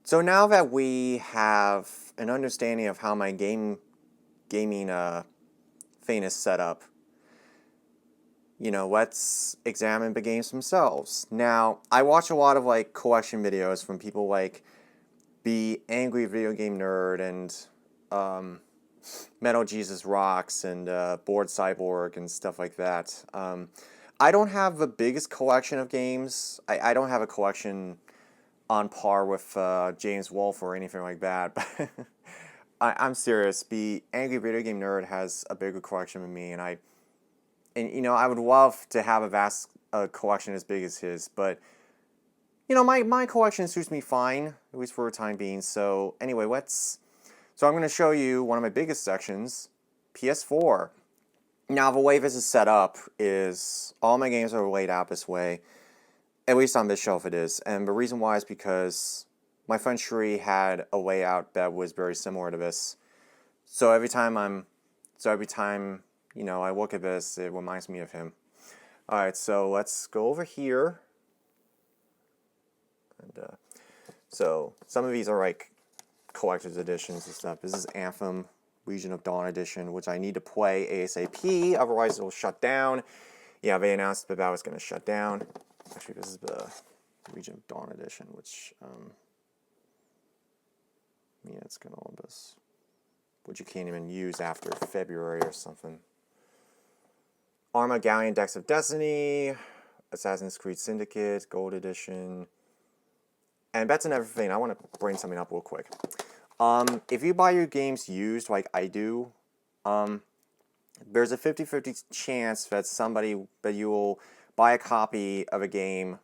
So now that we have an understanding of how my gaming thing is set up, let's examine the games themselves. Now, I watch a lot of collection videos from people like the Angry Video Game Nerd and Metal Jesus Rocks and Bored Cyborg and stuff like that. I don't have the biggest collection of games. I don't have a collection on par with James Wolfe or anything like that. But I'm serious. The Angry Video Game Nerd has a bigger collection than me, and I would love to have a vast collection as big as his. But my collection suits me fine, at least for the time being. So anyway, So I'm going to show you one of my biggest sections, PS4. Now the way this is set up is all my games are laid out this way. At least on this shelf it is. And the reason why is because my friend Sheree had a layout that was very similar to this. So every time I look at this, it reminds me of him. Alright, so let's go over here. And so some of these are like collector's editions and stuff. This is Anthem Legion of Dawn edition, which I need to play ASAP, otherwise it will shut down. Yeah, they announced that was going to shut down. Actually, this is the Legion of Dawn edition, which, it's got all this, which you can't even use after February or something. Arma Galleon Decks of Destiny, Assassin's Creed Syndicate, Gold Edition, and that's another thing. I want to bring something up real quick. If you buy your games used like I do, there's a 50-50 chance that you will buy a copy of a game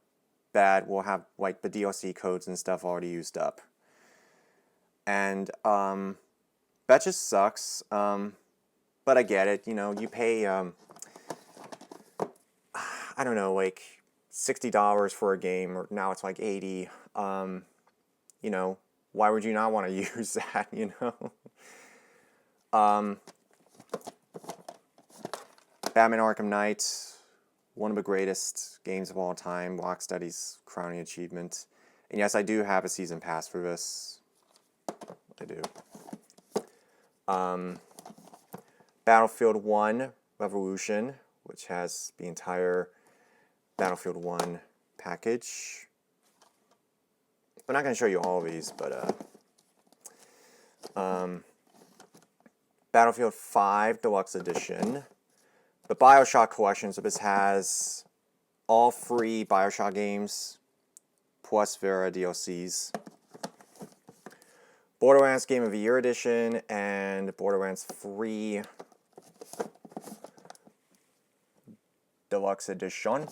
that will have like the DLC codes and stuff already used up. And that just sucks. But I get it. You pay I don't know, like $60 for a game, or now it's like $80. Why would you not want to use that, Batman Arkham Knight, one of the greatest games of all time, Rocksteady's crowning achievement. And yes, I do have a season pass for this. I do. Battlefield 1 Revolution, which has the entire Battlefield 1 package. I'm not going to show you all of these, but Battlefield 5 Deluxe Edition. The Bioshock collection, so this has all free Bioshock games, plus Vera DLCs. Borderlands Game of the Year Edition, and Borderlands 3 Deluxe Edition.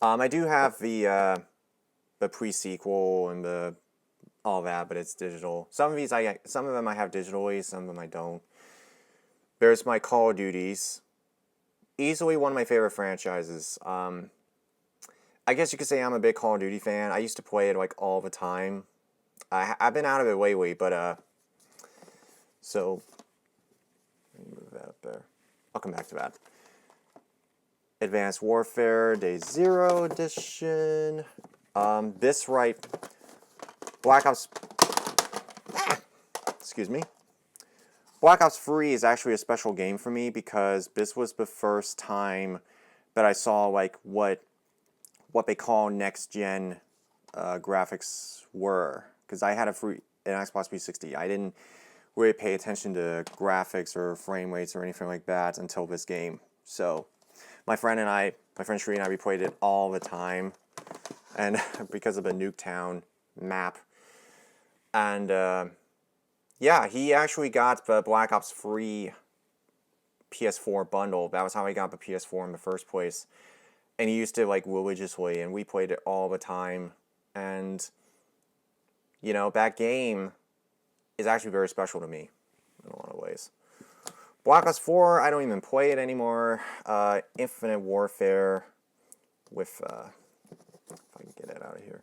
I do have the pre-sequel and all that, but it's digital. Some of them I have digitally, some of them I don't. There's my Call of Duties. Easily one of my favorite franchises. I guess you could say I'm a big Call of Duty fan. I used to play it like all the time. I've been out of it lately, but so let me move that up there. I'll come back to that. Advanced Warfare Day Zero Edition. This right, Black Ops. Excuse me. Black Ops 3 is actually a special game for me because this was the first time that I saw like what they call next gen graphics were. Because I had an Xbox 360. I didn't really pay attention to graphics or frame rates or anything like that until this game. So my friend Sheree and I, we played it all the time, and because of the Nuketown map. And yeah, he actually got the Black Ops 3 PS4 bundle. That was how he got the PS4 in the first place. And he used to like religiously, and we played it all the time. And that game is actually very special to me in a lot of ways. Black Ops 4, I don't even play it anymore. Infinite Warfare with, if I can get it out of here,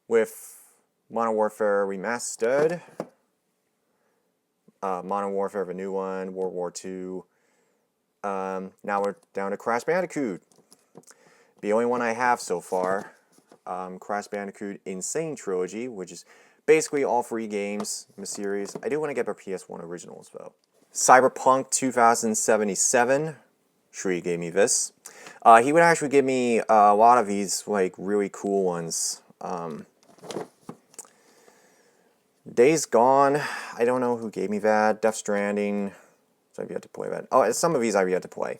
with Modern Warfare Remastered. Modern Warfare, the new one, World War II. Now we're down to Crash Bandicoot. The only one I have so far. Crash Bandicoot Insane Trilogy, which is Basically all free games in the series. I do want to get the PS1 originals though. Cyberpunk 2077. Shree gave me this. He would actually give me a lot of these like really cool ones. Days Gone. I don't know who gave me that. Death Stranding. So I've yet to play that. Oh, some of these I've yet to play.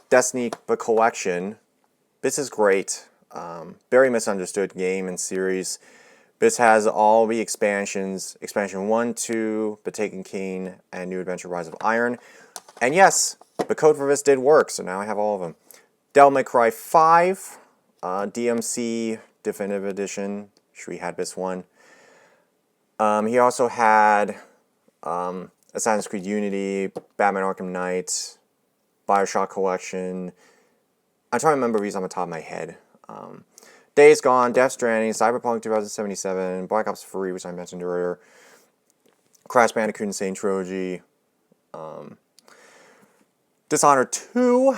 Destiny, the collection. This is great. Very misunderstood game and series. This has all the expansions. Expansion 1, 2, The Taken King, and New Adventure Rise of Iron. And yes, the code for this did work, so now I have all of them. Devil May Cry 5. DMC Definitive Edition. Shree had this one. He also had Assassin's Creed Unity, Batman Arkham Knight, Bioshock Collection. I'm trying to remember these on the top of my head. Days Gone, Death Stranding, Cyberpunk 2077, Black Ops 3, which I mentioned earlier, Crash Bandicoot Insane Trilogy, Dishonored 2,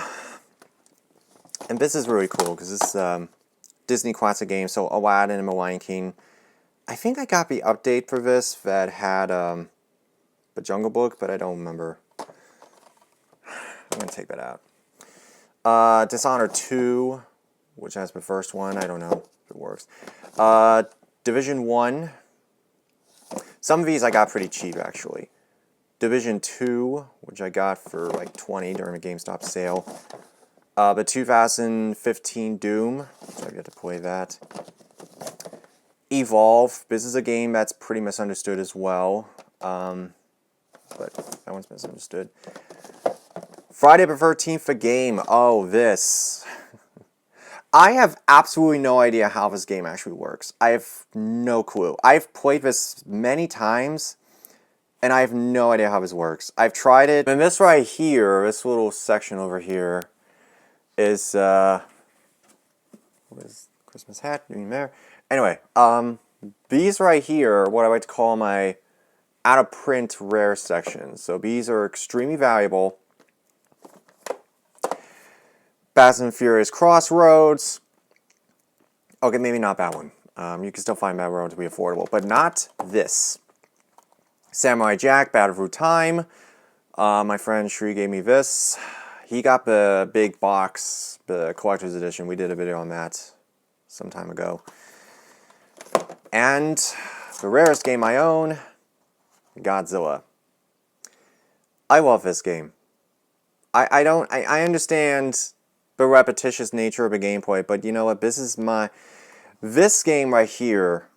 and this is really cool because this is Disney classic game, so Aladdin and the Lion King. I think I got the update for this that had the Jungle Book, but I don't remember. I'm going to take that out. Dishonored 2, which has the first one. I don't know if it works. Division 1. Some of these I got pretty cheap, actually. Division 2, which I got for like 20 during a GameStop sale. The 2015 Doom, which I get to play that. Evolve. This is a game that's pretty misunderstood as well. But that one's misunderstood. Friday the 13th, the game. Oh, this. I have absolutely no idea how this game actually works. I have no clue. I've played this many times, and I have no idea how this works. I've tried it, and this right here, this little section over here, is, what is Christmas hat doing there? Anyway, these right here are what I like to call my out-of-print rare sections. So these are extremely valuable. Fast and Furious Crossroads. Okay, maybe not that one. You can still find that one to be affordable, but not this. Samurai Jack, Battle Through Time. My friend Shree gave me this. He got the big box, the collector's edition. We did a video on that some time ago. And the rarest game I own, Godzilla. I love this game. I understand the repetitious nature of the gameplay, but you know what? This game right here.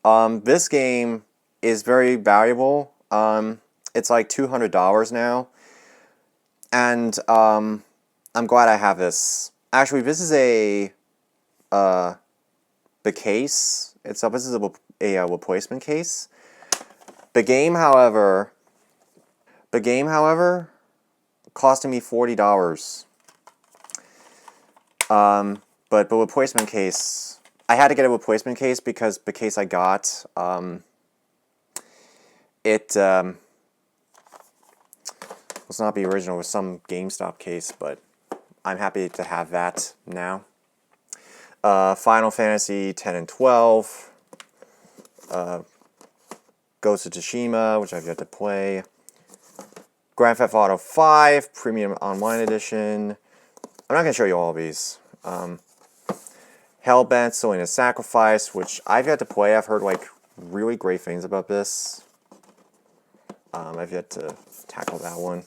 This game is very valuable. It's like $200 now, and I'm glad I have this. Actually, this is the case. This is a replacement case. The game, however, costing me $40. But the replacement case, I had to get a replacement case because the case I got, it was not the original. It was some GameStop case, but I'm happy to have that now. Final Fantasy X and 12, Ghost of Tsushima, which I've yet to play, Grand Theft Auto 5, Premium Online Edition. I'm not going to show you all of these. Hellbent, Selena's Sacrifice, which I've yet to play. I've heard like really great things about this. I've yet to tackle that one.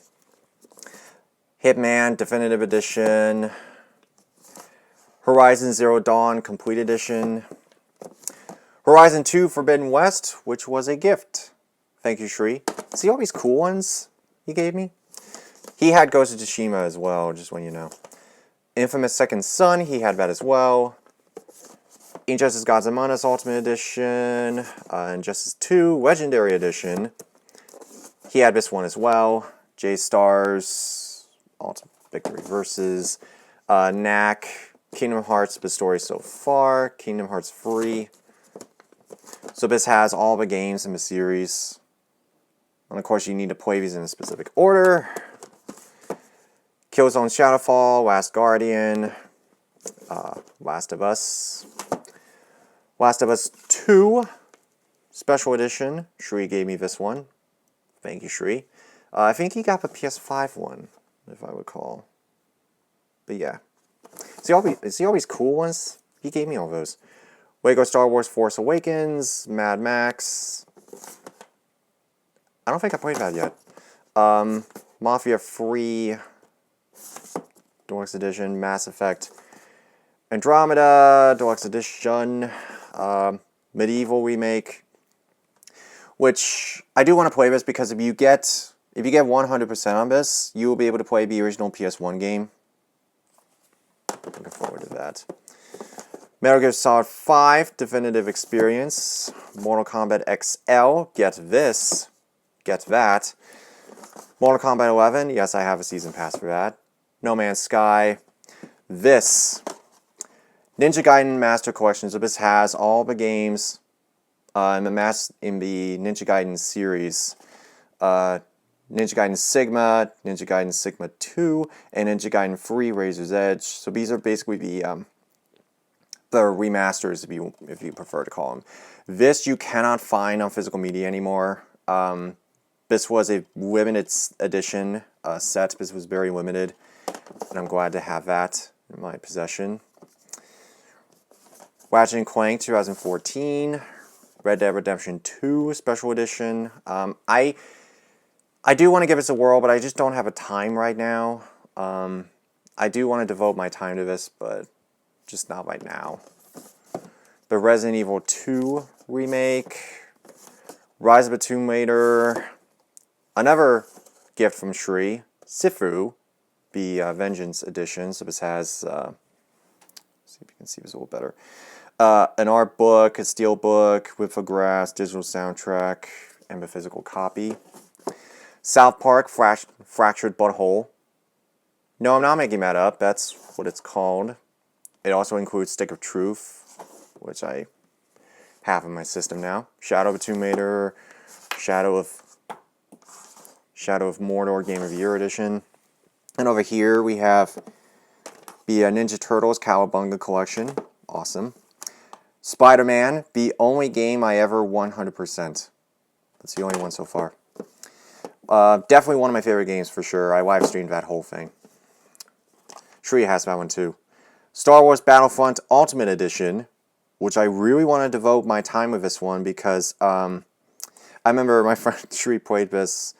Hitman, Definitive Edition. Horizon Zero Dawn, Complete Edition. Horizon 2, Forbidden West, which was a gift. Thank you, Shree. See all these cool ones he gave me? He had Ghost of Tsushima as well, just when you know. Infamous Second Son, he had that as well. Injustice Gods Among Us Ultimate Edition. Injustice 2, Legendary Edition. He had this one as well. J-Stars, Ultimate Victory Versus. Knack, Kingdom Hearts, the story so far. Kingdom Hearts Free. So this has all the games in the series. And of course you need to play these in a specific order. Killzone Shadowfall, Last Guardian, Last of Us, Last of Us 2 Special Edition. Shri gave me this one. Thank you, Shri. I think he got the PS5 one, if I recall. But yeah. See all these cool ones? He gave me all those. Lego Star Wars Force Awakens, Mad Max. I don't think I played that yet. Mafia 3 Deluxe Edition, Mass Effect Andromeda Deluxe Edition, Medieval Remake. Which I do want to play this because if you get 100% on this, you will be able to play the original PS1 game. Looking forward to that. Metal Gear Solid 5 Definitive Experience, Mortal Kombat XL. Get this, get that. Mortal Kombat 11. Yes, I have a season pass for that. No Man's Sky. This Ninja Gaiden Master Collection. So this has all the games. In the Ninja Gaiden series, Ninja Gaiden Sigma, Ninja Gaiden Sigma 2, and Ninja Gaiden 3 Razor's Edge. So these are basically the remasters, if you prefer to call them. This you cannot find on physical media anymore. This was a limited edition set. This was very limited, and I'm glad to have that in my possession. Ratchet & Clank 2014. Red Dead Redemption 2 Special Edition. I do want to give this a whirl, but I just don't have a time right now. I do want to devote my time to this, but just not right now. The Resident Evil 2 Remake. Rise of the Tomb Raider. Another gift from Shri. Sifu, the Vengeance Edition. So this has... see if you can see this a little better. An art book, a steel book, with a grass, digital soundtrack, and a physical copy. South Park, Fractured Butthole. No, I'm not making that up. That's what it's called. It also includes Stick of Truth, which I have in my system now. Shadow of the Tomb Raider, Shadow of Mordor Game of the Year Edition. And over here we have the Ninja Turtles Cowabunga Collection. Awesome. Spider-Man, the only game I ever 100%. That's the only one so far. Definitely one of my favorite games for sure. I live streamed that whole thing. Shri has that one too. Star Wars Battlefront Ultimate Edition, which I really want to devote my time with this one because I remember my friend Shri played this.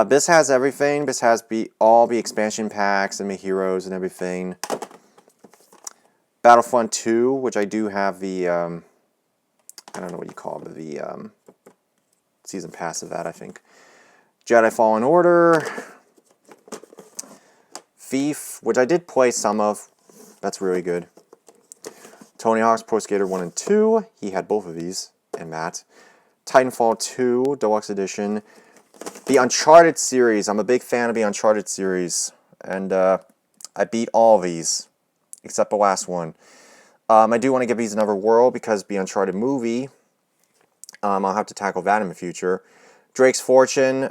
This has everything. This has all the expansion packs and the heroes and everything. Battlefront 2, which I do have the, I don't know what you call it, the season pass of that, I think. Jedi Fallen Order. Thief, which I did play some of. That's really good. Tony Hawk's Pro Skater 1 and 2. He had both of these and that. Titanfall 2 Deluxe Edition. The Uncharted series. I'm a big fan of the Uncharted series. And I beat all of these. Except the last one. I do want to give these another whirl because the Uncharted movie, I'll have to tackle that in the future. Drake's Fortune,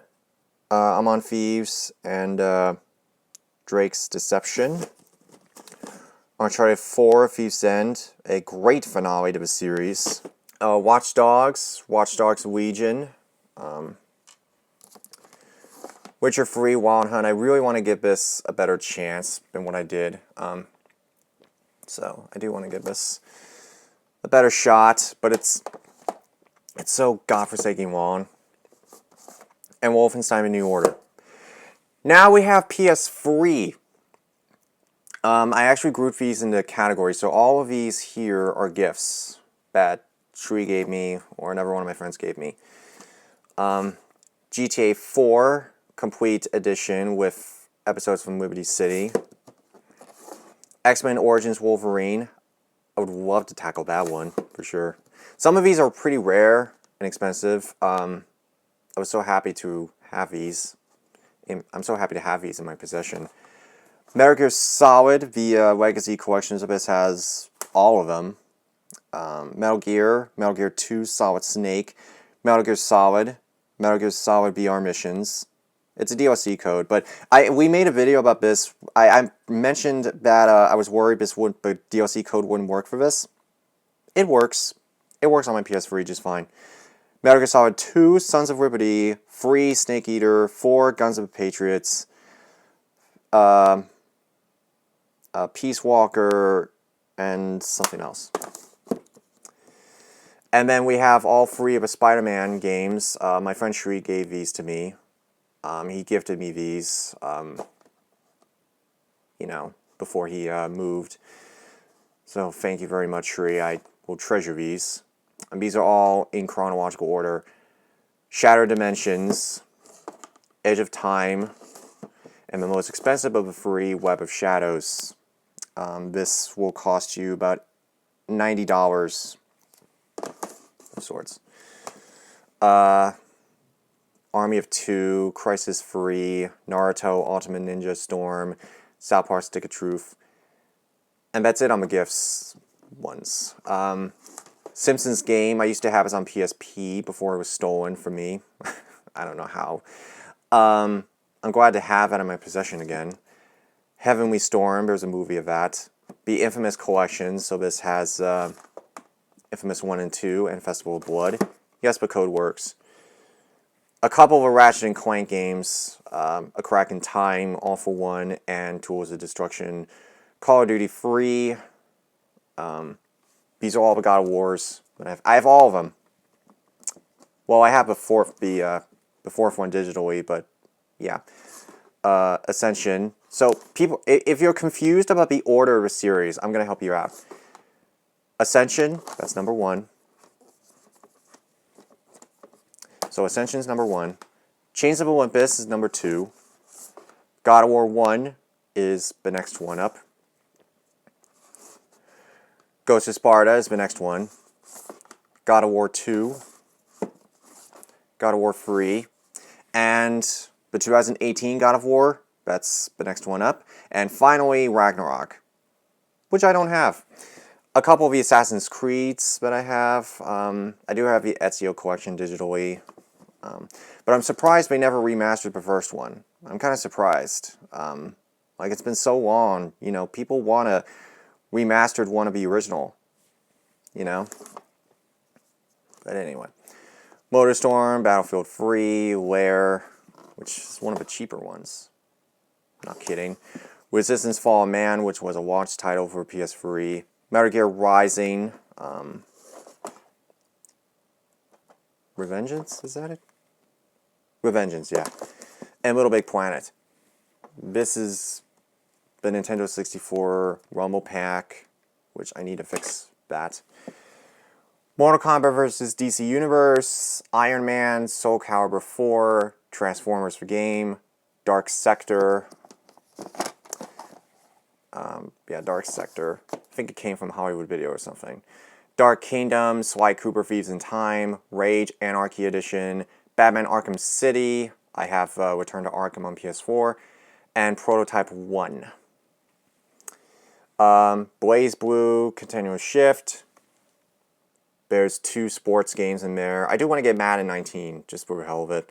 I'm on Thieves, and Drake's Deception. Uncharted 4, Thief's End, a great finale to the series. Watch Dogs Legion. Witcher 3, Wild Hunt. I really want to give this a better chance than what I did. So I do want to give this a better shot, but it's so godforsaken long. And Wolfenstein: A New Order. Now we have PS3. I actually grouped these into categories, so all of these here are gifts that Shri gave me, or another one of my friends gave me. GTA 4 Complete Edition with episodes from Liberty City. X-Men Origins Wolverine. I would love to tackle that one, for sure. Some of these are pretty rare and expensive. I was so happy to have these. I'm so happy to have these in my possession. Metal Gear Solid, the Legacy Collection of this has all of them. Metal Gear 2 Solid Snake, Metal Gear Solid VR Missions. It's a DLC code, but we made a video about this. I mentioned that I was worried the DLC code wouldn't work for this. It works. it works on my PS3 just fine. Metal Gear Solid 2, Sons of Liberty, 3, Snake Eater, 4, Guns of the Patriots, Peace Walker, and something else. And then we have all 3 of the Spider-Man games. My friend Shree gave these to me. He gifted me these, you know, before he moved. So thank you very much, Shree. I will treasure these. And these are all in chronological order. Shattered Dimensions, Edge of Time, and the most expensive of the 3, Web of Shadows. This will cost you about $90 of sorts. Army of Two, Crisis Free, Naruto, Ultimate Ninja Storm, South Park Stick of Truth. And that's it on the gifts ones. Simpsons game, I used to have it on PSP before it was stolen from me. I don't know how. I'm glad to have it in my possession again. Heavenly Storm, there's a movie of that. The Infamous Collection, so this has Infamous 1 and 2 and Festival of Blood. Yes, but code works. A couple of Ratchet and Clank games, A Crack in Time, All for One, and Tools of Destruction. Call of Duty 3. These are all the God of Wars. I have all of them. Well, I have the fourth one digitally, but yeah. Ascension. So people, if you're confused about the order of a series, I'm going to help you out. Ascension, that's number 1. So Ascension is number 1. Chains of Olympus is number 2. God of War 1 is the next one up. Ghost of Sparta is the next one. God of War 2. God of War 3. And the 2018 God of War, that's the next one up. And finally, Ragnarok, which I don't have. A couple of the Assassin's Creeds that I have. I do have the Ezio collection digitally. But I'm surprised they never remastered the first one. I'm kind of surprised. Like, it's been so long, you know, people want a remastered one of the original, you know? But anyway. Motorstorm, Battlefield 3, Lair, which is one of the cheaper ones. Not kidding. Resistance Fall Man, which was a launch title for PS3. Metal Gear Rising. Revengeance, is that it? Revengeance, yeah. And Little Big Planet. This is the Nintendo 64 Rumble Pack, which I need to fix that. Mortal Kombat vs. DC Universe, Iron Man, Soul Calibur 4, Transformers the game, Dark Sector. Yeah, Dark Sector. I think it came from Hollywood Video or something. Dark Kingdom, Sly Cooper Thieves in Time, Rage Anarchy Edition, Batman Arkham City. I have Return to Arkham on PS4, and Prototype 1. Blaze Blue, Continuous Shift. There's 2 sports games in there. I do want to get Madden 19, just for the hell of it.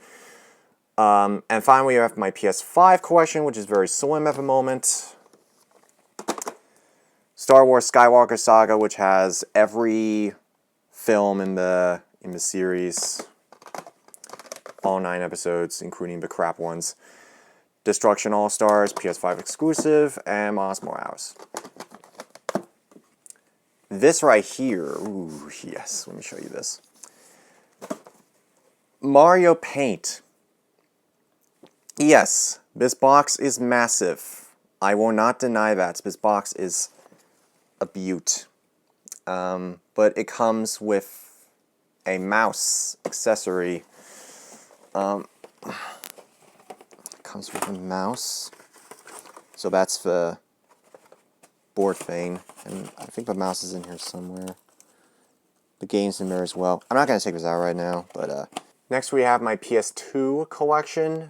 And finally, I have my PS5 collection, which is very slim at the moment. Star Wars Skywalker Saga, which has every film in the series. All 9 episodes, including the crap ones. Destruction All-Stars, PS5 exclusive, and Miles Morales. This right here, ooh, yes, let me show you this. Mario Paint. Yes, this box is massive. I will not deny that. This box is a beaut. But it comes with a mouse accessory. It comes with a mouse. So that's the board thing. And I think the mouse is in here somewhere. The game's in there as well. I'm not going to take this out right now, but next we have my PS2 collection.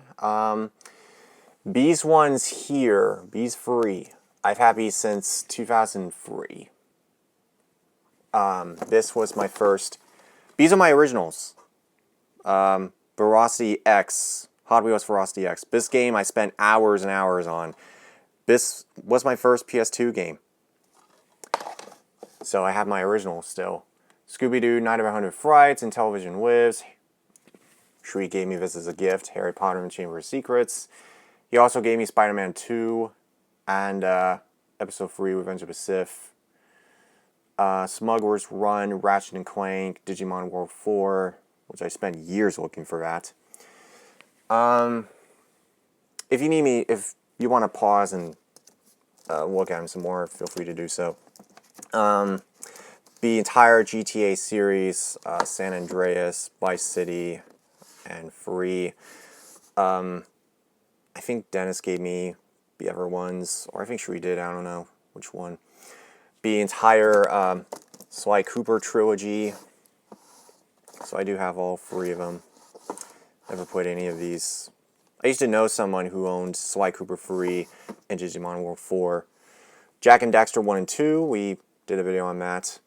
These ones here, these 3, I've had these since 2003. This was my first. These are my originals. Ferocity X, Hot Wheels Ferocity X. This game I spent hours and hours on. This was my first PS2 game. So I have my original still. Scooby-Doo, Night of 100 Frights, and Television Lives. Shree gave me this as a gift. Harry Potter and the Chamber of Secrets. He also gave me Spider-Man 2 and Episode 3, Revenge of the Sith. Smuggler's Run, Ratchet and Clank, Digimon World 4, which I spent years looking for that. If you need me, if you want to pause and look at them some more, feel free to do so. The entire GTA series, San Andreas, Vice City, and Free. I think Dennis gave me the other ones, or I think Shree did, I don't know which one. The entire Sly Cooper trilogy. So I do have all 3 of them. Never played any of these. I used to know someone who owned Sly Cooper 3 and Digimon World 4. Jack and Daxter 1 and 2, we did a video on that.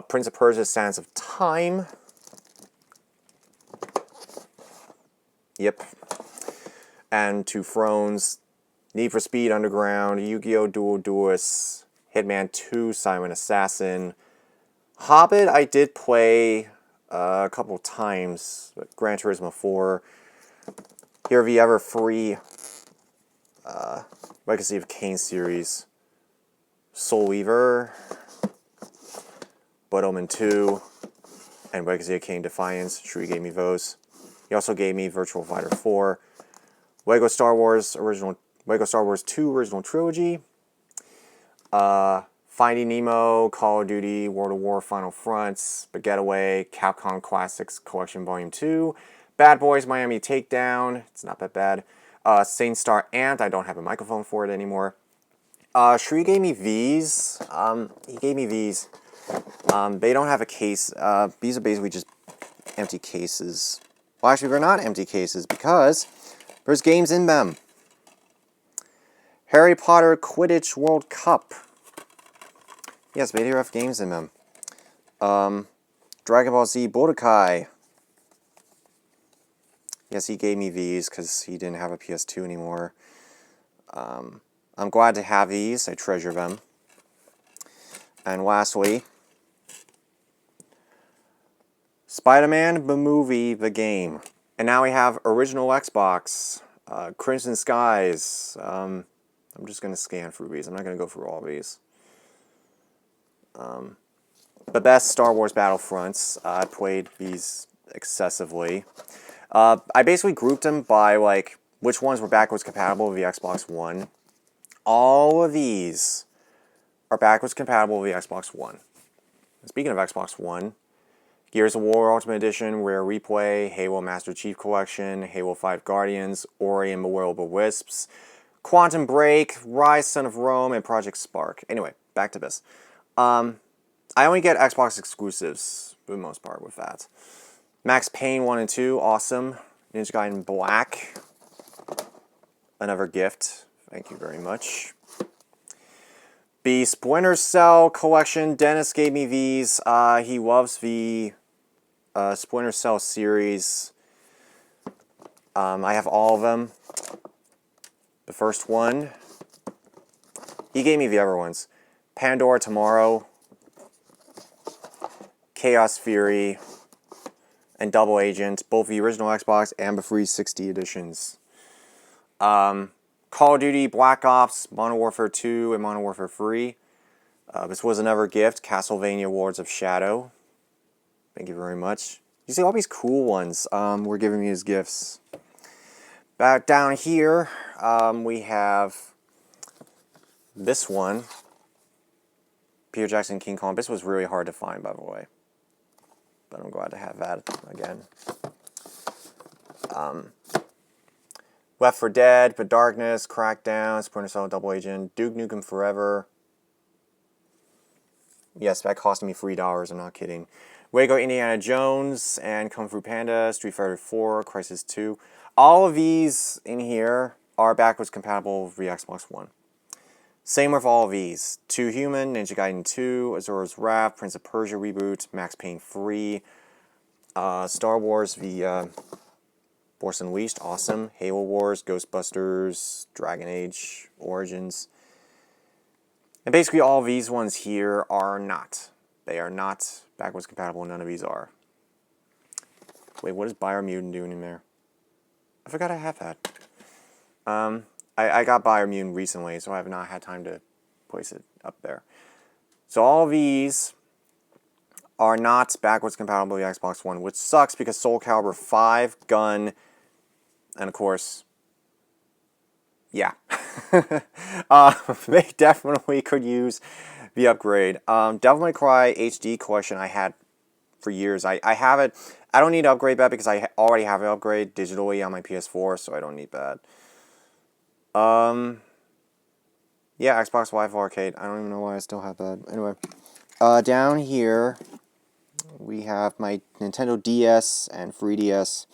Prince of Persia, Sands of Time. Yep. And 2 Thrones, Need for Speed Underground, Yu-Gi-Oh! Duel Duelists, Hitman 2, Silent Assassin. Hobbit I did play a couple times, Gran Turismo 4. Here the ever free Legacy of Kain series. Soul Weaver, Blood Omen 2, and Legacy of Kain Defiance. Shree gave me those. He also gave me Virtual Fighter 4, Lego Star Wars 2 Original Trilogy, Finding Nemo, Call of Duty, World of War, Final Fronts, The Getaway, Capcom Classics Collection Volume 2, Bad Boys Miami Takedown, it's not that bad, Saint Star Ant, I don't have a microphone for it anymore. Shree gave me these. He gave me these. They don't have a case. These are basically just empty cases. Well, actually, they're not empty cases because there's games in them. Harry Potter Quidditch World Cup. Yes, they do have games in them. Dragon Ball Z Budokai. Yes, he gave me these because he didn't have a PS2 anymore. I'm glad to have these. I treasure them. And lastly, Spider-Man the movie, the game. And now we have original Xbox, Crimson Skies. I'm just going to scan through these. I'm not going to go through all these. The best Star Wars Battlefronts. I played these excessively. I basically grouped them by like which ones were backwards compatible with the Xbox One. All of these are backwards compatible with the Xbox One. And speaking of Xbox One, Gears of War Ultimate Edition, Rare Replay, Halo Master Chief Collection, Halo 5 Guardians, Ori and the Will of the Wisps, Quantum Break, Rise Son of Rome, and Project Spark. Anyway, back to this. I only get Xbox exclusives for the most part with that. Max Payne 1 and 2, awesome. Ninja Gaiden Black, another gift. Thank you very much. The Splinter Cell collection. Dennis gave me these. He loves the Splinter Cell series. I have all of them. The first one. He gave me the other ones. Pandora Tomorrow, Chaos Fury, and Double Agent. Both the original Xbox and the 360 editions. Call of Duty, Black Ops, Modern Warfare 2, and Modern Warfare 3. This was another gift, Castlevania Lords of Shadow. Thank you very much. You see all these cool ones were giving me as gifts. Back down here, we have this one. Peter Jackson King Kong. This was really hard to find, by the way. But I'm glad to have that again. Left 4 Dead, The Darkness, Crackdown, Splinter Cell, Double Agent, Duke Nukem Forever. Yes, that cost me $3, I'm not kidding. Lego Indiana Jones and Kung Fu Panda, Street Fighter 4, Crysis 2. All of these in here are backwards compatible with the Xbox One. Same with all of these. 2 Human, Ninja Gaiden 2, Azura's Wrath, Prince of Persia Reboot, Max Payne 3, Star Wars, the Force Unleashed, awesome. Halo Wars, Ghostbusters, Dragon Age, Origins. And basically all these ones here are not. They are not backwards compatible. None of these are. Wait, what is Biomutant doing in there? I forgot I have that. I got Biomutant recently, so I have not had time to place it up there. So all these are not backwards compatible with the Xbox One, which sucks because Soul Calibur 5, Gun, and of course, yeah. They definitely could use the upgrade. Devil May Cry HD Collection I had for years. I have it. I don't need to upgrade that because I already have an upgrade digitally on my PS4, so I don't need that. Yeah, Xbox Live Arcade. I don't even know why I still have that. Anyway, down here we have my Nintendo DS and 3DS.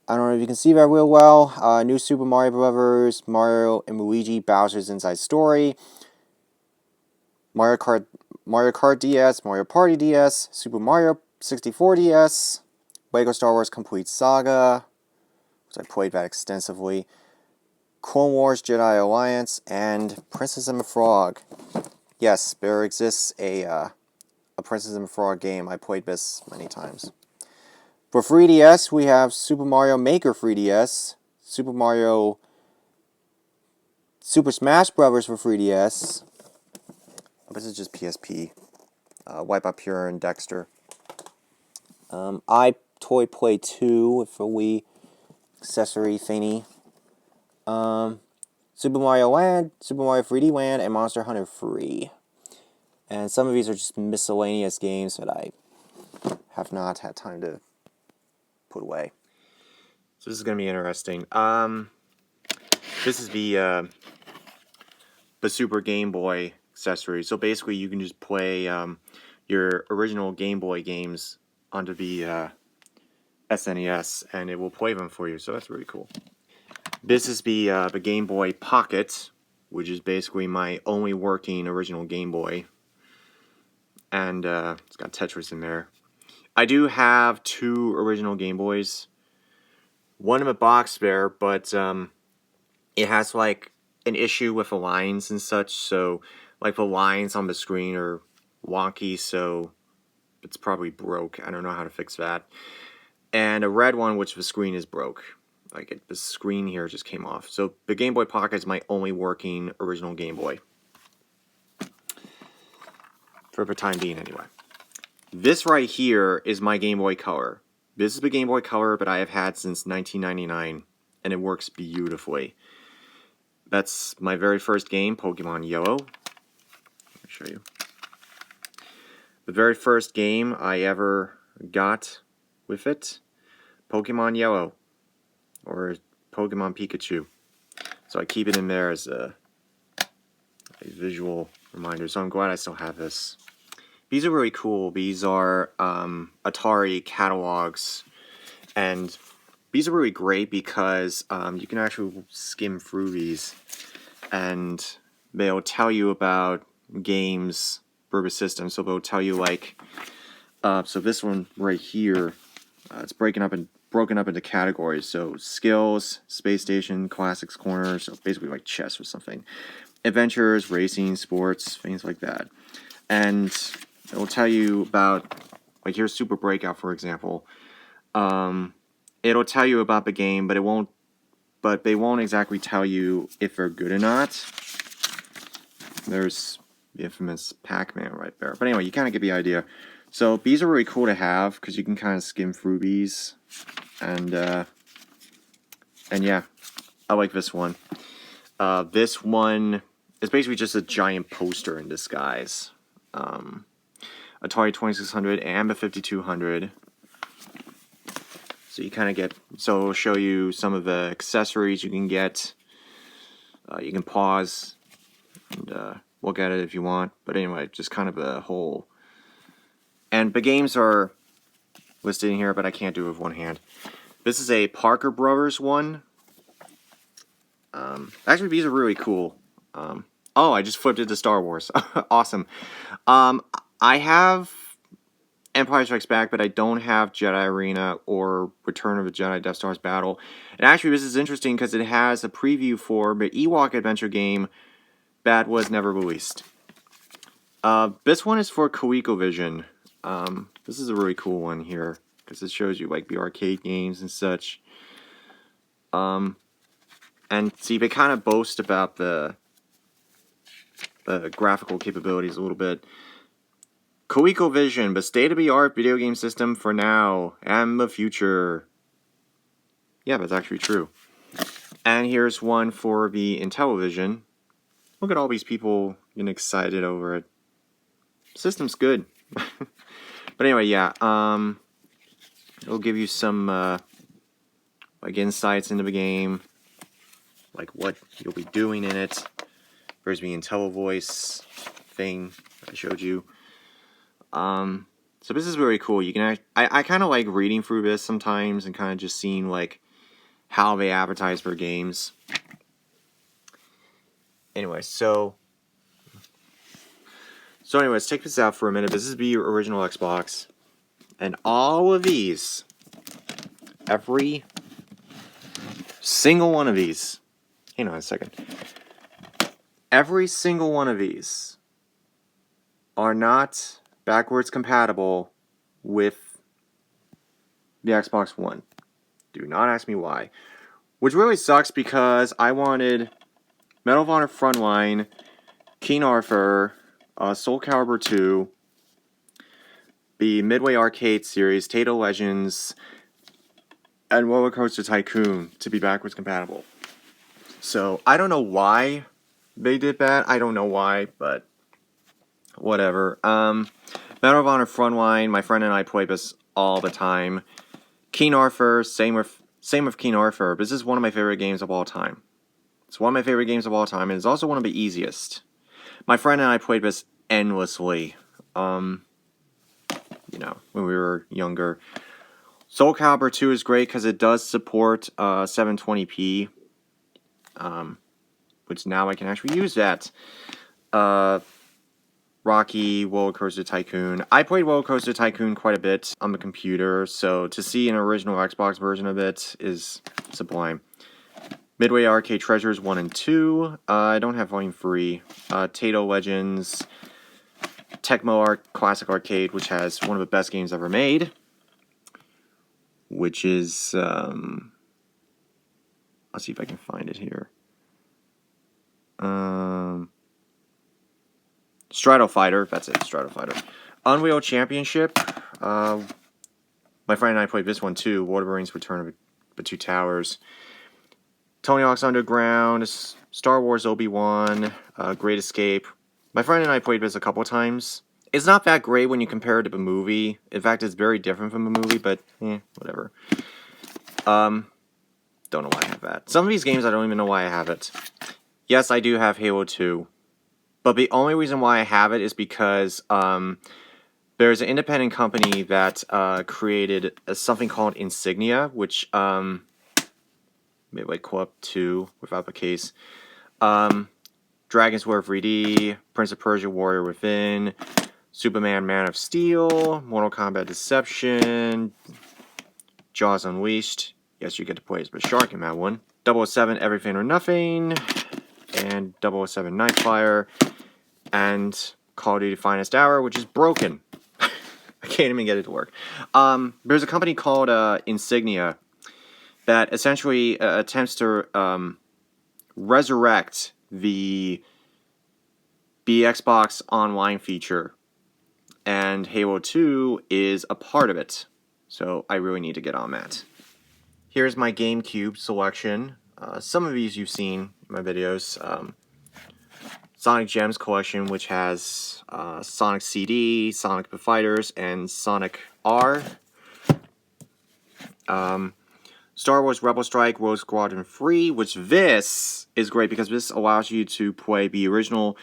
I don't know if you can see that real well. New Super Mario Brothers, Mario and Luigi Bowser's Inside Story, Mario Kart DS, Mario Party DS, Super Mario 64 DS, Lego Star Wars Complete Saga, which I played that extensively, Clone Wars Jedi Alliance, and Princess and the Frog. Yes, there exists a Princess and the Frog game. I played this many times. For 3DS, we have Super Mario Maker 3DS, Super Smash Bros. For 3DS. Oh, this is just PSP. Wipeout Pure and Dexter. Toy Play 2 with a Wii accessory thingy. Super Mario Land, Super Mario 3D Land, and Monster Hunter 3. And some of these are just miscellaneous games that I have not had time to put away. So this is going to be interesting. This is the Super Game Boy accessory. So basically you can just play your original Game Boy games onto the SNES and it will play them for you. So that's really cool. This is the Game Boy Pocket, which is basically my only working original Game Boy. And it's got Tetris in there. I do have 2 original Game Boys. One in a box there, but it has like an issue with the lines and such. So like the lines on the screen are wonky, so it's probably broke. I don't know how to fix that. And a red one, which the screen is broke. Like the screen here just came off. So the Game Boy Pocket is my only working original Game Boy. For the time being, anyway. This right here is my Game Boy Color. This is the Game Boy Color that I have had since 1999, and it works beautifully. That's my very first game, Pokemon Yellow. Let me show you. The very first game I ever got with it, Pokemon Yellow, or Pokemon Pikachu. So I keep it in there as a visual reminder. So I'm glad I still have this. These are really cool. These are Atari catalogs, and these are really great because you can actually skim through these, and they'll tell you about games for the system. So they'll tell you like, so this one right here, it's broken up into categories. So skills, space station, classics corner, so basically like chess or something, adventures, racing, sports, things like that, and it will tell you about, like here's Super Breakout, for example. It'll tell you about the game, but they won't exactly tell you if they're good or not. There's the infamous Pac-Man right there. But anyway, you kind of get the idea. So these are really cool to have because you can kind of skim through these, and yeah, I like this one. This one is basically just a giant poster in disguise. Atari 2600 and the 5200. So you kind of get, so it'll show you some of the accessories you can get. You can pause and look at it if you want. But anyway, just kind of a whole. And the games are listed in here, but I can't do it with one hand. This is a Parker Brothers one. Actually, these are really cool. Oh, I just flipped it to Star Wars. Awesome. I have Empire Strikes Back, but I don't have Jedi Arena or Return of the Jedi Death Star's Battle. And actually, this is interesting because it has a preview for the Ewok adventure game that was never released. This one is for ColecoVision. This is a really cool one here because it shows you like the arcade games and such. And see, they kind of boast about the graphical capabilities a little bit. ColecoVision, the state-of-the-art video game system for now and the future. Yeah, that's actually true. And here's one for the Intellivision. Look at all these people getting excited over it. System's good. But anyway, yeah, it'll give you some like insights into the game, like what you'll be doing in it. There's the IntelliVoice thing I showed you. So this is very cool. You can I kind of like reading through this sometimes and kind of just seeing like how they advertise their games. Anyway, so anyways, check this out for a minute. This is the original Xbox, and all of these, every single one of these, hang on a second, every single one of these are not backwards compatible with the Xbox One. Do not ask me why. Which really sucks because I wanted Medal of Honor Frontline, King Arthur, Soul Calibur 2, the Midway Arcade series, Tato Legends, and Roller Coaster Tycoon to be backwards compatible. So I don't know why they did that. I don't know why, but whatever. Medal of Honor Frontline, my friend and I play this all the time. King Arthur, same with King Arthur. This is one of my favorite games of all time. It's one of my favorite games of all time, and it's also one of the easiest. My friend and I played this endlessly, you know, when we were younger. Soul Calibur 2 is great because it does support 720p, which now I can actually use that. Rocky, Roller Coaster Tycoon. I played Roller Coaster Tycoon quite a bit on the computer, so to see an original Xbox version of it is sublime. Midway Arcade Treasures 1 and 2. I don't have Volume 3. Tato Legends. Tecmo Classic Arcade, which has one of the best games ever made. Which is... let's see if I can find it here. Strato Fighter. That's it, Strato Fighter. Unreal Championship. My friend and I played this one too. Lord of the Rings Return of the Two Towers. Tony Hawk's Underground, Star Wars Obi-Wan, Great Escape. My friend and I played this a couple times. It's not that great when you compare it to the movie. In fact, it's very different from the movie, but whatever. Don't know why I have that. Some of these games, I don't even know why I have it. Yes, I do have Halo 2. But the only reason why I have it is because there's an independent company that created something called Insignia, which... maybe like Co-op 2 without the case. Dragon's War 3D, Prince of Persia Warrior Within, Superman Man of Steel, Mortal Kombat Deception, Jaws Unleashed. Yes, you get to play as the shark in that one. 007 Everything or Nothing, and 007 Nightfire, and Call of Duty Finest Hour, which is broken. I can't even get it to work. There's a company called Insignia that essentially attempts to resurrect the Xbox Online feature, and Halo 2 is a part of it, so I really need to get on that. Here's my GameCube selection. Some of these you've seen in my videos. Sonic Gems collection, which has Sonic CD, Sonic the Fighters, and Sonic R. Star Wars Rebel Strike, Rogue Squadron 3, which this is great because this allows you to play the original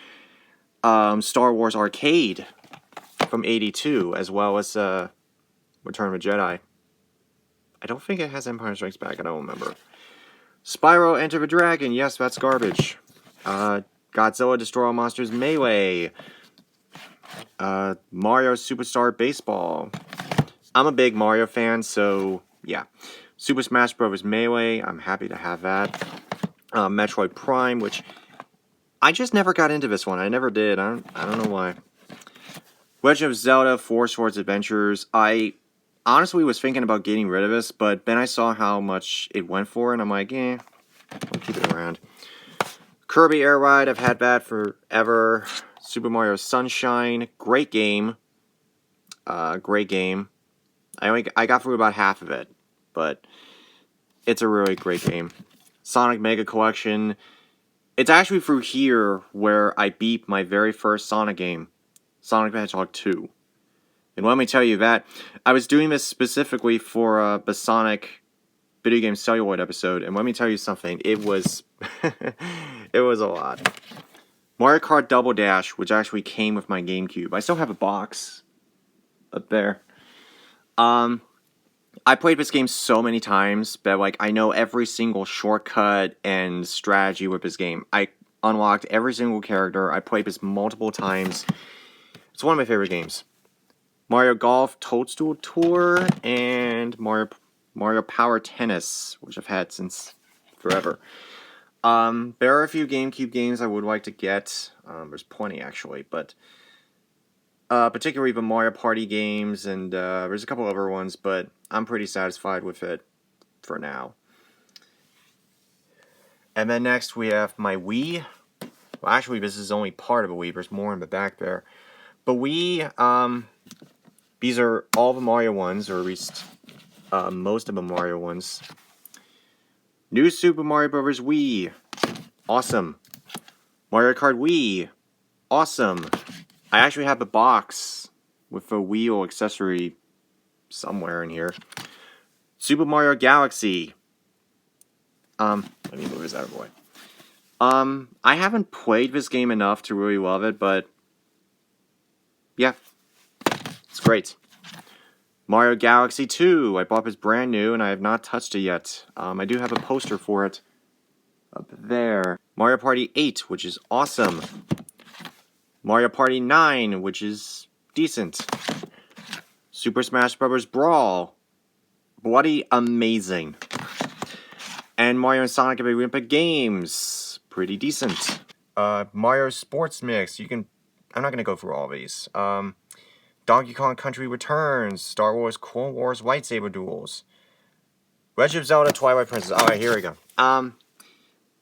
Star Wars arcade from '82, as well as Return of the Jedi. I don't think it has Empire Strikes Back, I don't remember. Spyro Enter the Dragon, yes, that's garbage. Godzilla Destroy All Monsters Melee. Mario Superstar Baseball. I'm a big Mario fan, so yeah. Super Smash Bros. Melee, I'm happy to have that. Metroid Prime, which I just never got into this one. I never did. I don't know why. Legend of Zelda 4 Swords Adventures. I honestly was thinking about getting rid of this, but then I saw how much it went for, and I'm like, I'll keep it around. Kirby Air Ride, I've had that forever. Super Mario Sunshine, great game. Great game. I got through about half of it, but it's a really great game. Sonic Mega Collection. It's actually through here where I beat my very first Sonic game, Sonic the Hedgehog 2. And let me tell you that I was doing this specifically for the Sonic video game celluloid episode, and let me tell you something, it was it was a lot. Mario Kart Double Dash, which actually came with my GameCube. I still have a box up there. I played this game so many times that like I know every single shortcut and strategy with this game. I unlocked every single character. I played this multiple times. It's one of my favorite games. Mario Golf Toadstool Tour and Mario Power Tennis, which I've had since forever. There are a few GameCube games I would like to get. There's plenty actually, but particularly the Mario Party games, and there's a couple other ones, but I'm pretty satisfied with it for now. And then next we have my Wii. Well, actually, this is only part of a Wii. There's more in the back there. But Wii, these are all the Mario ones, or at least most of the Mario ones. New Super Mario Bros. Wii. Awesome. Mario Kart Wii. Awesome. I actually have the box with a wheel accessory somewhere in here. Super Mario Galaxy. Let me move this out of the way. I haven't played this game enough to really love it, but yeah, it's great. Mario Galaxy 2. I bought this brand new, and I have not touched it yet. I do have a poster for it up there. Mario Party 8, which is awesome. Mario Party 9, which is decent. Super Smash Bros. Brawl. Bloody amazing. And Mario and Sonic Olympic Games. Pretty decent. Mario Sports Mix. I'm not going to go through all these. Donkey Kong Country Returns. Star Wars Clone Wars Lightsaber Duels. Legend of Zelda Twilight Princess. Alright, here we go.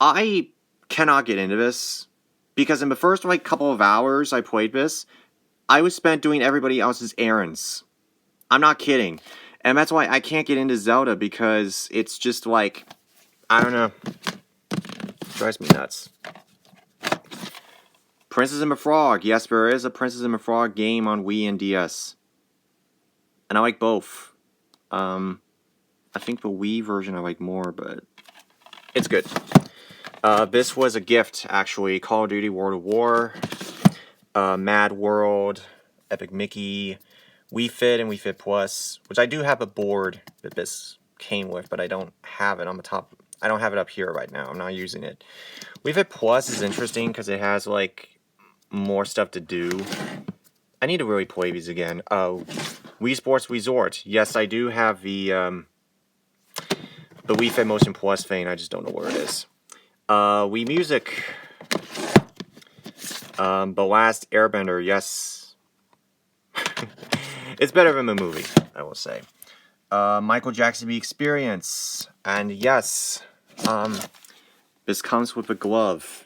I cannot get into this, because in the first couple of hours I played this, I was spent doing everybody else's errands. I'm not kidding. And that's why I can't get into Zelda, because it's just I don't know. It drives me nuts. Princess and the Frog. Yes, there is a Princess and the Frog game on Wii and DS. And I like both. I think the Wii version I like more, but it's good. This was a gift, actually. Call of Duty World of War, Mad World, Epic Mickey, Wii Fit and Wii Fit Plus, which I do have a board that this came with, but I don't have it on the top. I don't have it up here right now. I'm not using it. Wii Fit Plus is interesting because it has, more stuff to do. I need to really play these again. Wii Sports Resort. Yes, I do have the Wii Fit Motion Plus thing. I just don't know where it is. Wii Music. The Last Airbender. Yes. It's better than the movie, I will say. Michael Jackson The Experience. And yes, this comes with a glove.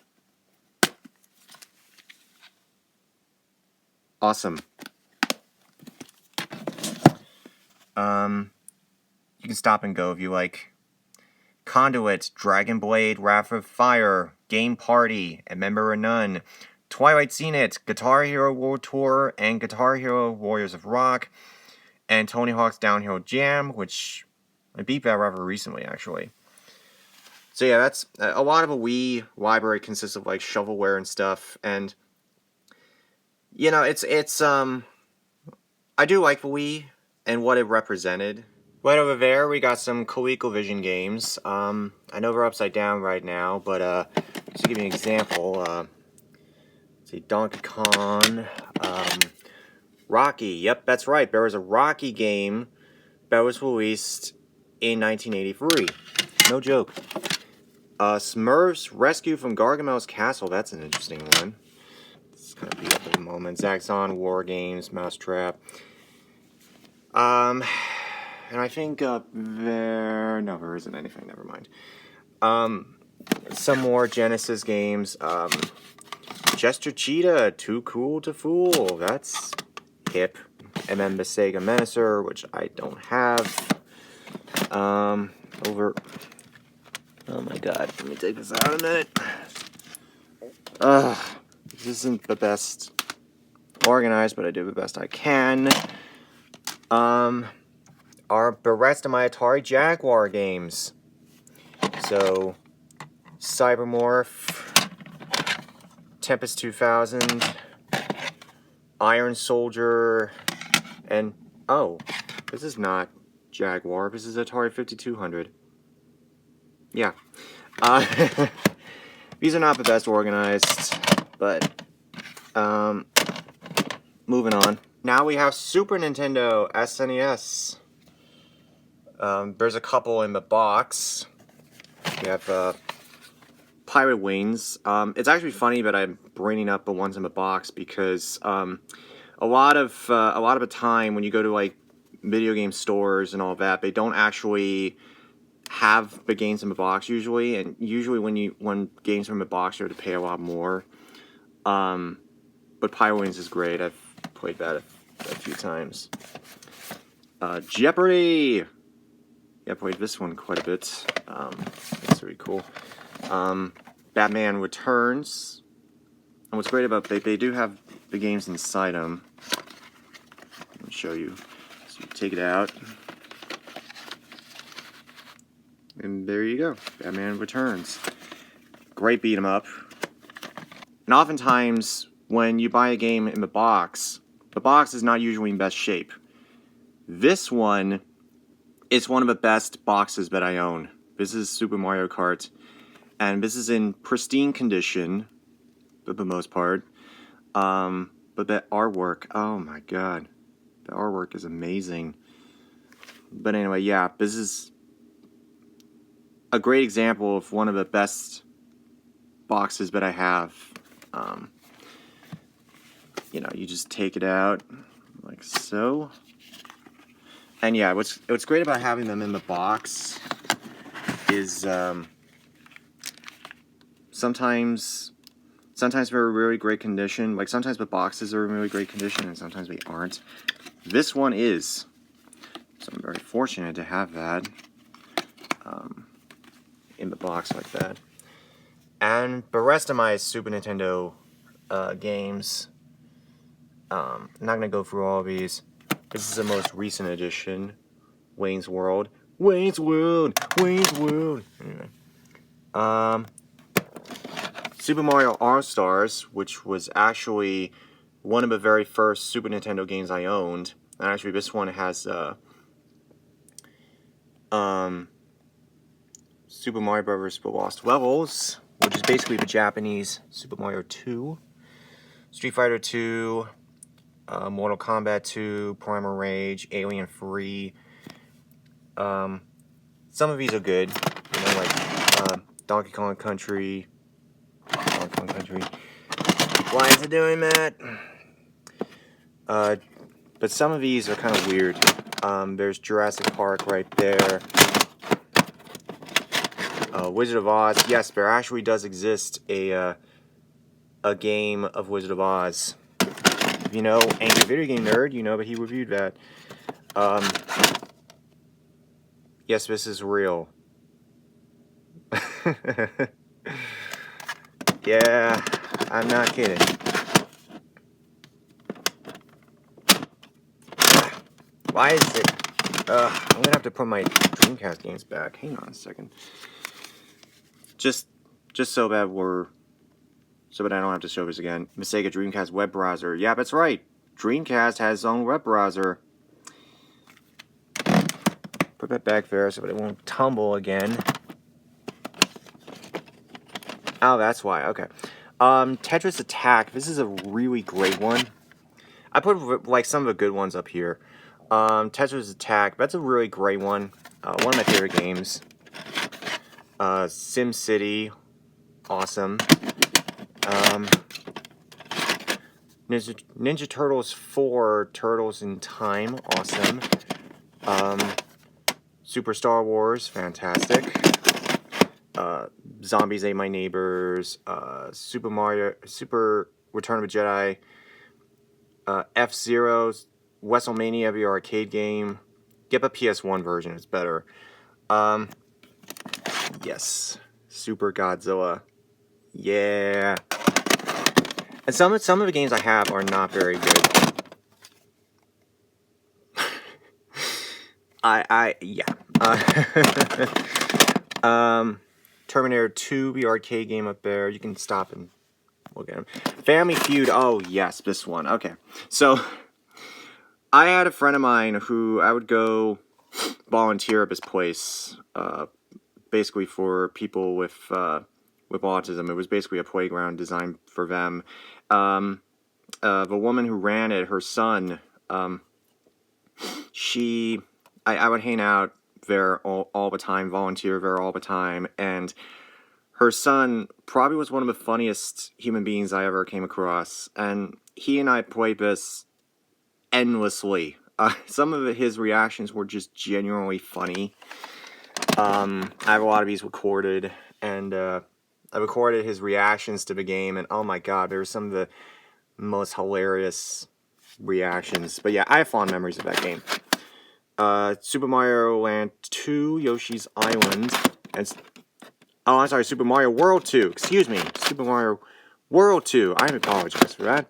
Awesome. You can stop and go if you like. Conduit, Dragon Blade, Wrath of Fire, Game Party, A Member of None, Twilight Zenith, Guitar Hero World Tour, and Guitar Hero Warriors of Rock, and Tony Hawk's Downhill Jam, which I beat that rather recently, actually. So yeah, that's a lot of a Wii library consists of shovelware and stuff, and it's I do like the Wii and what it represented. Right over there, we got some ColecoVision games. I know they're upside down right now, but just to give you an example, let's see, Donkey Kong, Rocky. Yep, that's right. There was a Rocky game that was released in 1983. No joke. Smurfs Rescue from Gargamel's Castle. That's an interesting one. It's kind of beat up in moment. Zaxxon, War Games, Mousetrap. And I think up there... No, there isn't anything. Never mind. Some more Genesis games. Jester Cheetah, Too Cool to Fool. That's hip. And then the Sega Menacer, which I don't have. Over... Oh my god, let me take this out a minute. This isn't the best organized, but I do the best I can. Are the rest of my Atari Jaguar games. So, Cybermorph, Tempest 2000, Iron Soldier, and, oh, this is not Jaguar, this is Atari 5200. Yeah. These are not the best organized, but, moving on. Now we have Super Nintendo SNES. There's a couple in the box. We have, Pirate Wings. It's actually funny that I'm bringing up the ones in the box because, a lot of the time when you go to, like, video game stores and all that, they don't actually have the games in the box usually, and usually when games are in the box you have to pay a lot more. But Pirate Wings is great. I've played that a few times. Jeopardy! Yeah, I played this one quite a bit. That's really cool. Batman Returns. And what's great about they do have the games inside them. Let me show you. So you take it out. And there you go. Batman Returns. Great beat 'em up. And oftentimes, when you buy a game in the box is not usually in best shape. This one is one of the best boxes that I own. This is Super Mario Kart. And this is in pristine condition, for the most part. But that artwork, oh my god. The artwork is amazing. But anyway, yeah, this is a great example of one of the best boxes that I have. You know, you just take it out like so. And yeah, what's great about having them in the box is sometimes they're in really great condition. Like sometimes the boxes are in really great condition and sometimes they aren't. This one is. So I'm very fortunate to have that in the box like that. And the rest of my Super Nintendo games, I'm not going to go through all of these. This is the most recent edition, Wayne's World. Wayne's World! Wayne's World! Anyway. Super Mario All-Stars, which was actually one of the very first Super Nintendo games I owned. And actually this one has Super Mario Bros. The Lost Levels, which is basically the Japanese Super Mario 2. Street Fighter 2, Mortal Kombat 2, Primal Rage, Alien 3. Some of these are good, you know, like Donkey Kong Country. Why is it doing that? But some of these are kind of weird. There's Jurassic Park right there. Wizard of Oz. Yes, there actually does exist a game of Wizard of Oz. If you know Angry Video Game Nerd, you know that he reviewed that. Yes, this is real. Yeah, I'm not kidding. Why is it? I'm gonna have to put my Dreamcast games back. Hang on a second. Just so that I don't have to show this again. The Sega Dreamcast web browser. Yeah, that's right. Dreamcast has its own web browser. Put that back there so that it won't tumble again. Oh, that's why. Okay. Tetris Attack. This is a really great one. I put like some of the good ones up here. Tetris Attack. That's a really great one. One of my favorite games. SimCity. Awesome. Ninja Turtles 4, Turtles in Time, awesome. Super Star Wars, fantastic. Zombies Ate My Neighbors, Super Return of the Jedi, F-Zero, WrestleMania, the arcade game. Get the PS1 version, it's better. Yes, Super Godzilla. Yeah. And some of the games I have are not very good. Yeah. Terminator 2, the arcade game up there. You can stop and look at them. Family Feud. Oh, yes, this one. Okay. So, I had a friend of mine who I would go volunteer at his place, basically for people with autism. It was basically a playground designed for them. The woman who ran it, her son, I would hang out there all the time, volunteer there all the time, and her son probably was one of the funniest human beings I ever came across, and he and I played this endlessly. Some of his reactions were just genuinely funny. I have a lot of these recorded, and I recorded his reactions to the game, and oh my god, there were some of the most hilarious reactions. But yeah, I have fond memories of that game. Super Mario Land 2, Yoshi's Island, and I'm sorry, Super Mario World 2. Excuse me, Super Mario World 2. I apologize for that.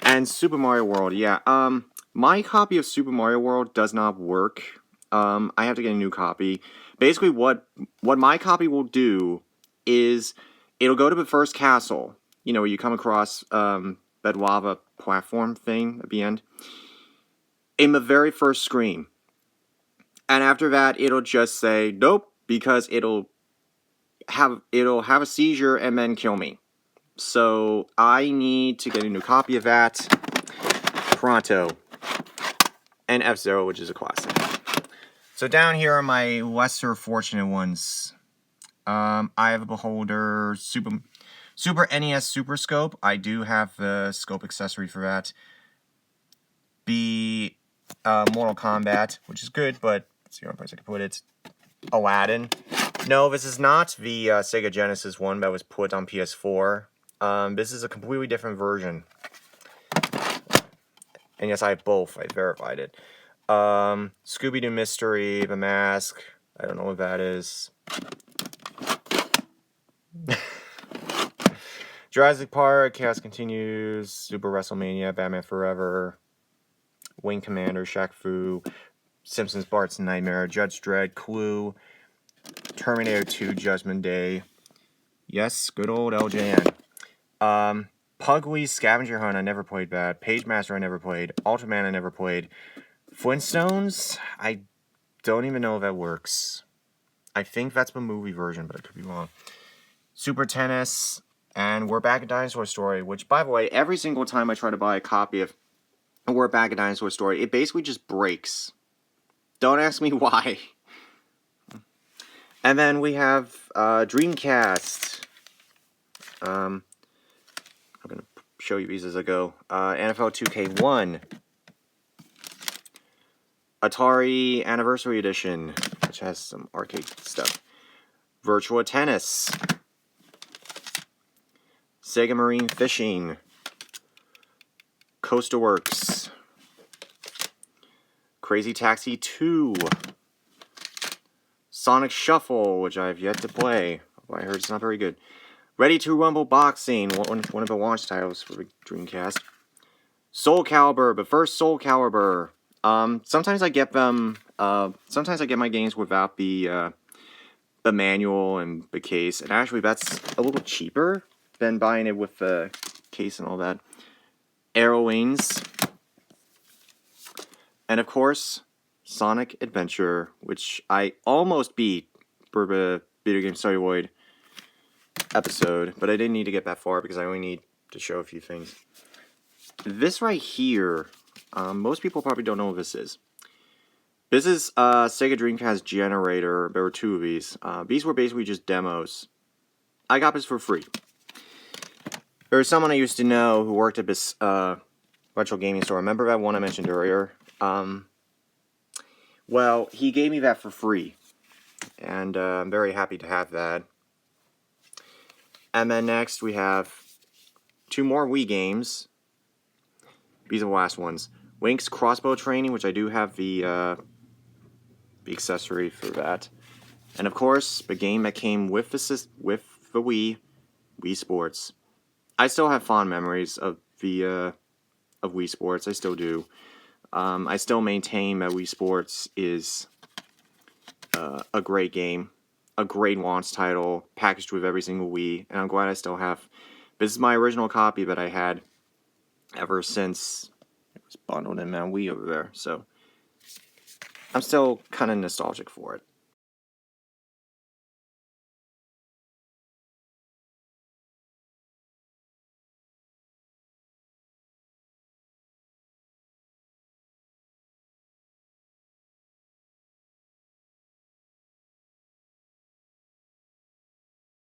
And Super Mario World, yeah. My copy of Super Mario World does not work. I have to get a new copy. Basically, what my copy will do is it'll go to the first castle. You know, where you come across that lava platform thing at the end. In the very first screen. And after that, it'll just say, nope, because it'll have a seizure and then kill me. So I need to get a new copy of that pronto. And F-Zero, which is a classic. So down here are my lesser fortunate ones. I have a Beholder, Super NES Super Scope. I do have the scope accessory for that. Mortal Kombat, which is good, but it's the only place I can put it. Aladdin. No, this is not the Sega Genesis one that was put on PS4. This is a completely different version. And yes, I have both. I verified it. Scooby-Doo Mystery, The Mask. I don't know what that is. Jurassic Park, Chaos Continues, Super WrestleMania, Batman Forever, Wing Commander, Shaq Fu, Simpsons Bart's Nightmare, Judge Dredd, Clue, Terminator 2, Judgment Day. Yes, good old LJN. Pugly Scavenger Hunt, I never played that. Page Master, I never played. Ultraman, I never played. Flintstones, I don't even know if that works. I think that's the movie version, but I could be wrong. Super Tennis, and We're Back at Dinosaur Story, which, by the way, every single time I try to buy a copy of We're Back at Dinosaur Story, it basically just breaks. Don't ask me why. And then we have Dreamcast. I'm going to show you these as I go. NFL 2K1. Atari Anniversary Edition, which has some arcade stuff. Virtua Tennis. Sega Marine Fishing. Coaster Works. Crazy Taxi 2. Sonic Shuffle, which I have yet to play. I heard it's not very good. Ready to Rumble Boxing, one of the launch titles for the Dreamcast. Soul Calibur, the first Soul Calibur. Sometimes I get them. Sometimes I get my games without the manual and the case, and actually that's a little cheaper than buying it with the case and all that. Arrow Wings, and of course, Sonic Adventure, which I almost beat for the Video Game Celluloid episode, but I didn't need to get that far because I only need to show a few things. This right here, most people probably don't know what this is. This is Sega Dreamcast Generator. There were two of these. These were basically just demos. I got this for free. There was someone I used to know who worked at this retro gaming store. Remember that one I mentioned earlier? Well, he gave me that for free, and I'm very happy to have that. And then next we have 2 more Wii games. These are the last ones. Wink's Crossbow Training, which I do have the accessory for that. And of course, the game that came with the Wii, Wii Sports. I still have fond memories of the of Wii Sports. I still do. I still maintain that Wii Sports is a great game, a great launch title, packaged with every single Wii, and I'm glad I still have. This is my original copy that I had ever since it was bundled in my Wii over there, so I'm still kind of nostalgic for it.